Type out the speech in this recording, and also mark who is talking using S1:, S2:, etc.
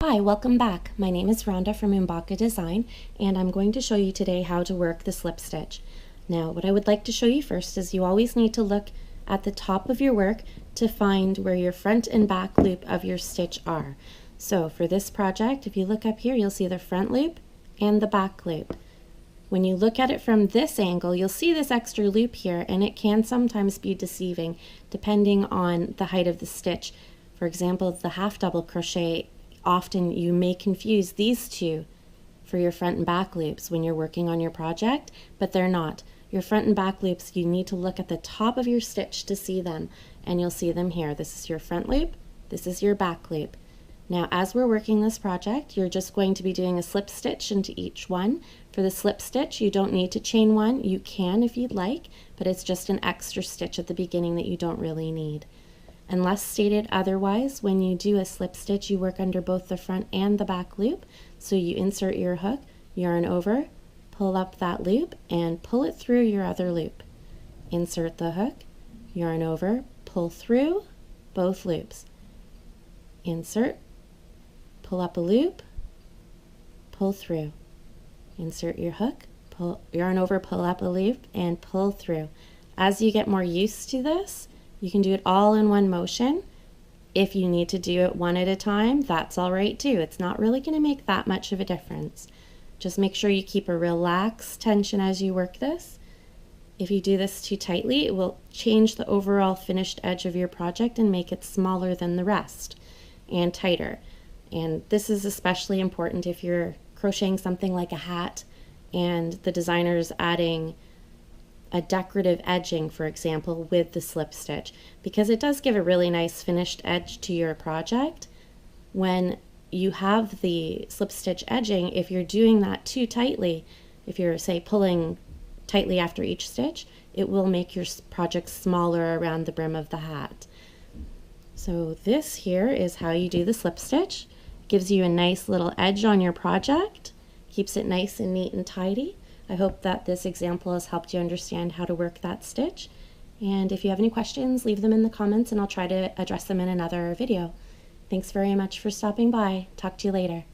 S1: Hi, welcome back. My name is Rhonda from Mbaka Design, and I'm going to show you today how to work the slip stitch. Now, what I would like to show you first is you always need to look at the top of your work to find where your front and back loop of your stitch are. So for this project, if you look up here, you'll see the front loop and the back loop. When you look at it from this angle, you'll see this extra loop here, and it can sometimes be deceiving depending on the height of the stitch. For example, the half double crochet, often you may confuse these two for your front and back loops when you're working on your project, but they're not. Your front and back loops, you need to look at the top of your stitch to see them, and you'll see them here. This is your front loop, this is your back loop. Now, as we're working this project, you're just going to be doing a slip stitch into each one. For the slip stitch, you don't need to chain one. You can if you'd like, but it's just an extra stitch at the beginning that you don't really need. Unless stated otherwise, when you do a slip stitch, you work under both the front and the back loop. So you insert your hook, yarn over, pull up that loop, and pull it through your other loop. Insert the hook, yarn over, pull through both loops. Insert, pull up a loop, pull through. Insert your hook, pull, yarn over, pull up a loop, and pull through. As you get more used to this, you can do it all in one motion. If you need to do it one at a time, that's all right too. It's not really going to make that much of a difference. Just make sure you keep a relaxed tension as you work this. If you do this too tightly, it will change the overall finished edge of your project and make it smaller than the rest and tighter. And this is especially important if you're crocheting something like a hat and the designer is adding a decorative edging, for example, with the slip stitch, because it does give a really nice finished edge to your project. When you have the slip stitch edging, if you're doing that too tightly, if you're, say, pulling tightly after each stitch, it will make your project smaller around the brim of the hat. So this here is how you do the slip stitch. Gives you a nice little edge on your project, keeps it nice and neat and tidy. I hope that this example has helped you understand how to work that stitch. And if you have any questions, leave them in the comments and I'll try to address them in another video. Thanks very much for stopping by. Talk to you later.